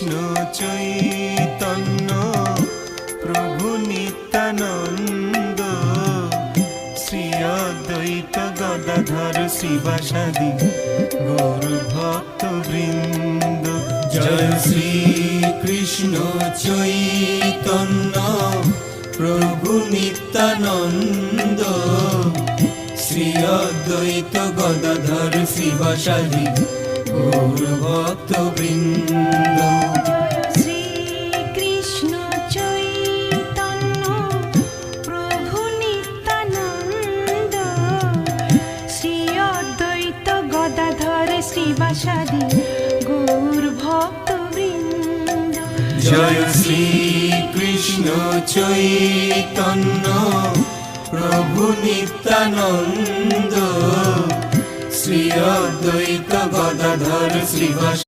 কৃষ্ণ চৈতন্য প্রভু নিত্যানন্দ শ্রী অদ্বৈত গদাধর শিবাসাদি গৌর ভক্ত বৃন্দ। জয় শ্রী কৃষ্ণ চৈতন্য প্রভু নিত্যানন্দ শ্রী অদ্বৈত গদাধর শিবাসাদি গৌর ভক্ত বৃন্দ। শ্রী কৃষ্ণ চৈতন্য প্রভু নিত্যানন্দ শ্রী অদ্বৈত গদাধর শ্রীবাসাদি গৌর ভক্ত বৃন্দ। জয় শ্রী কৃষ্ণ চৈতন্য প্রভু নিত্যানন্দ শ্রী অদ্বৈত গদাধর শ্রীবাসাদি